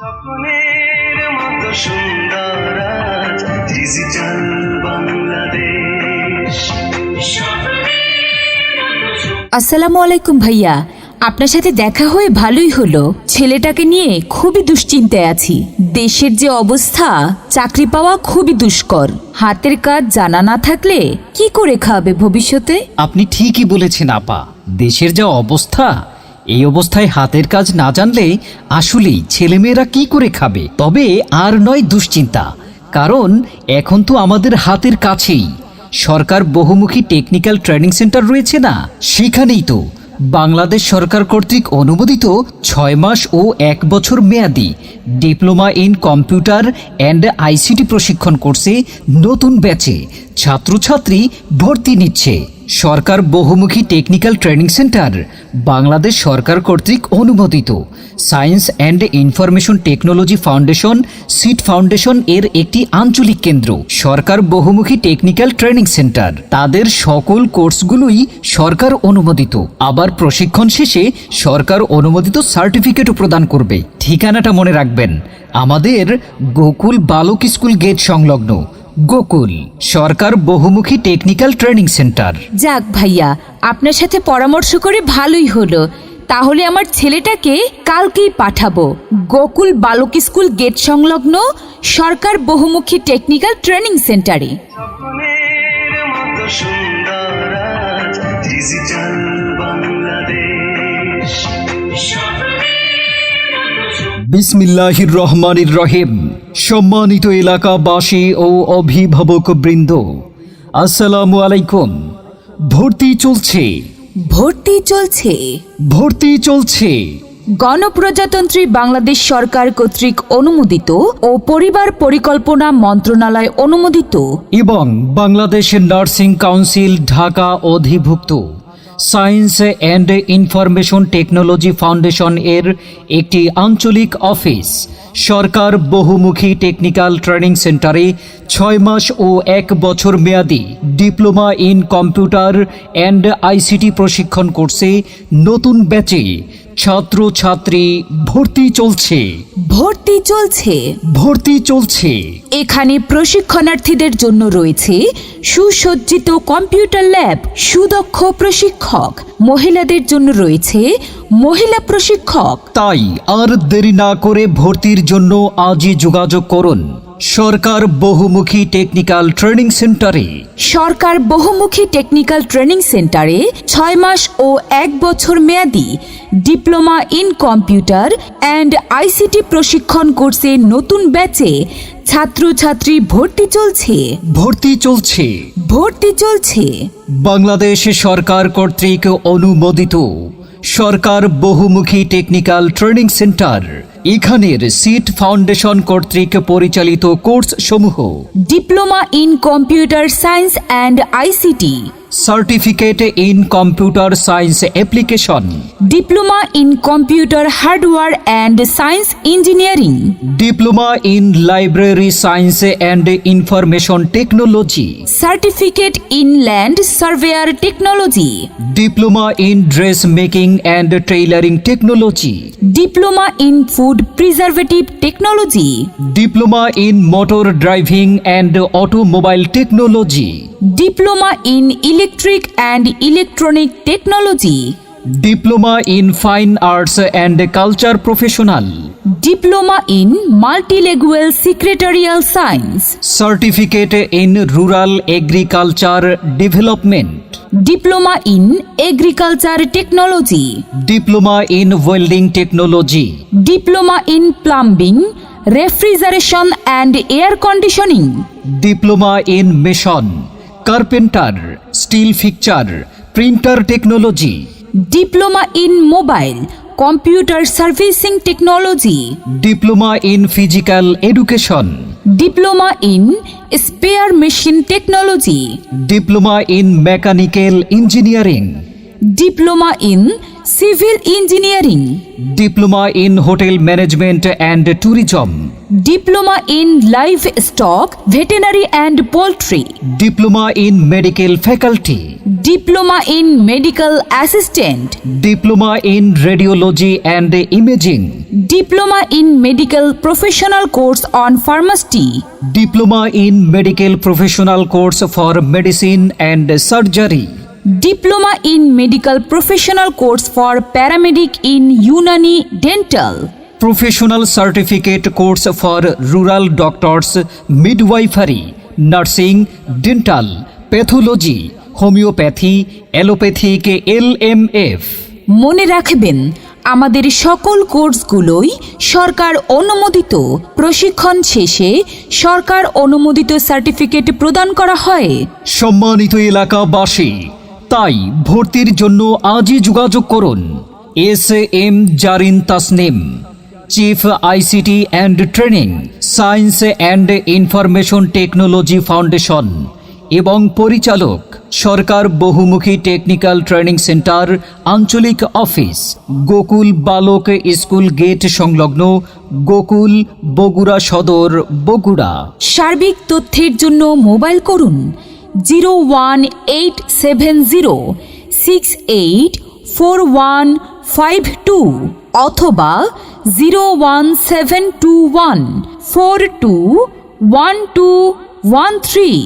স্বপ্নের মতো সুন্দর আজ ডিজিটাল বাংলাদেশ। আসসালামু আলাইকুম ভাইয়া, আপনার সাথে দেখা হয়ে ভালোই হলো। ছেলেটাকে নিয়ে খুবই দুশ্চিন্তায় আছি। দেশের যে অবস্থা, চাকরি পাওয়া খুবই দুষ্কর। হাতের কাজ জানা না থাকলে কি করে খাবে ভবিষ্যতে? আপনি ঠিকই বলেছেন আপা, দেশের যা অবস্থা, এই অবস্থায় হাতের কাজ না জানলে আসলেই ছেলেমেয়েরা কি করে খাবে। তবে আর নয় দুশ্চিন্তা, কারণ এখন তো আমাদের হাতের কাছেই সরকার বহুমুখী টেকনিক্যাল ট্রেনিং সেন্টার রয়েছে না, সেখানেই তো বাংলাদেশ সরকার কর্তৃক অনুমোদিত 6 মাস ও 1 বছর মেয়াদি diploma in computer and ICT প্রশিক্ষণ কোর্সে নতুন ব্যাচে ছাত্রছাত্রী ভর্তি নিচ্ছে। সরকার বহুমুখী টেকনিক্যাল ট্রেনিং সেন্টার বাংলাদেশ সরকার কর্তৃক অনুমোদিত science and information technology foundation SIT foundation এর একটি আঞ্চলিক কেন্দ্র। সরকার বহুমুখী টেকনিক্যাল ট্রেনিং সেন্টার তাদের সকল কোর্সগুলোই সরকার অনুমোদিত। আবার প্রশিক্ষণ শেষে সরকার অনুমোদিত সার্টিফিকেটও প্রদান করবে। ঠিকানাটা মনে রাখবেন, আমাদের গোকুল বালক স্কুল গেট সংলগ্ন গোকুল সরকার বহুমুখী টেকনিক্যাল ট্রেনিং সেন্টার। যাক ভাইয়া, আপনার সাথে পরামর্শ করে ভালোই হলো। তাহলে আমার ছেলেটাকে কালকেই পাঠাবো গোকুল বালক স্কুল গেট সংলগ্ন সরকার বহুমুখী টেকনিক্যাল ট্রেনিং সেন্টারে। স্বপ্নের মতো সুন্দর আজ ডিজিটাল বাংলাদেশ। বিসমিল্লাহির রহমানির রহিম। সম্মানিত এলাকাবাসী ও অভিভাবক বৃন্দ, আসসালামু আলাইকুম। ভর্তি চলছে ভর্তি চলছে গণপ্রজাতন্ত্রী বাংলাদেশ সরকার কর্তৃক অনুমোদিত ও পরিবার পরিকল্পনা মন্ত্রণালয় অনুমোদিত এবং বাংলাদেশ নার্সিং কাউন্সিল ঢাকা অধিভুক্ত science and information technology foundation এর একটি আঞ্চলিক অফিস সরকার বহুমুখী টেকনিক্যাল ট্রেনিং সেন্টারে 6 মাস ও 1 বছর মেয়াদি diploma in computer and ICT প্রশিক্ষণ কোর্সে নতুন ব্যাচে ছাত্রছাত্রী ভর্তি চলছে। এখানে প্রশিক্ষণার্থীদের জন্য রয়েছে সুসজ্জিত কম্পিউটার ল্যাব, সুদক্ষ প্রশিক্ষক। মহিলাদের জন্য রয়েছে মহিলা প্রশিক্ষক। তাই আর দেরি না করে ভর্তির জন্য আজই যোগাযোগ করুন সরকার বহুমুখী টেকনিক্যাল ট্রেনিং সেন্টারে। সরকার বহুমুখী টেকনিক্যাল ট্রেনিং সেন্টারে 6 মাস ও 1 বছর মেয়াদি diploma in computer and ICT প্রশিক্ষণ কোর্সে নতুন ব্যাচে ছাত্রছাত্রী ভর্তি চলছে। বাংলাদেশ সরকার কর্তৃক অনুমোদিত সরকার বহুমুখী টেকনিক্যাল ট্রেনিং সেন্টার। এখানের সিট ফাউন্ডেশন কর্তৃক পরিচালিত কোর্স সমূহ: diploma in computer science and ICT, certificate in computer science application, diploma in computer hardware and science engineering, diploma in library science and information technology, certificate in land surveyor technology, diploma in dress making and tailoring technology, diploma in food preservative technology, diploma in motor driving and automobile technology, diploma in electric and electronic technology, diploma in fine arts and culture professional, diploma in multilingual secretarial science, certificate in rural agriculture development, diploma in agriculture technology, diploma in welding technology, diploma in plumbing, refrigeration and air conditioning, diploma in mason, carpenter, still fixture, printer technology, diploma in mobile computer servicing technology, diploma in physical education, diploma in spare machine technology, diploma in mechanical engineering, diploma in civil engineering, diploma in hotel management and tourism, diploma in live stock, veterinary and poultry, diploma in medical faculty, diploma in medical assistant, diploma in radiology and imaging, diploma in medical professional course on pharmacy, diploma in medical professional course for medicine and surgery, diploma in medical professional course for paramedic in Unani dental, professional certificate course for rural doctors, midwifery, nursing, dental, pathology, homeopathy, allopathic, LMF। মনে রাখবেন আমাদের সকল কোর্সগুলোই সরকার অনুমোদিত। প্রশিক্ষণ শেষে সরকার অনুমোদিত certificate প্রদান করা হয়। সম্মানিত এলাকাবাসী, তাই ভর্তির জন্য আজই যোগাযোগ করুন SM Zarin Tasnim, chief ICT and training, science and information technology foundation এবং পরিচালক, সরকার বহুমুখী টেকনিক্যাল ট্রেনিং সেন্টার, আঞ্চলিক অফিস, গোকুল বালক স্কুল গেট সংলগ্ন, গোকুল, বগুড়া সদর, বগুড়া। সার্বিক তথ্যের জন্য মোবাইল করুন 01870684152 অথবা 01721421213।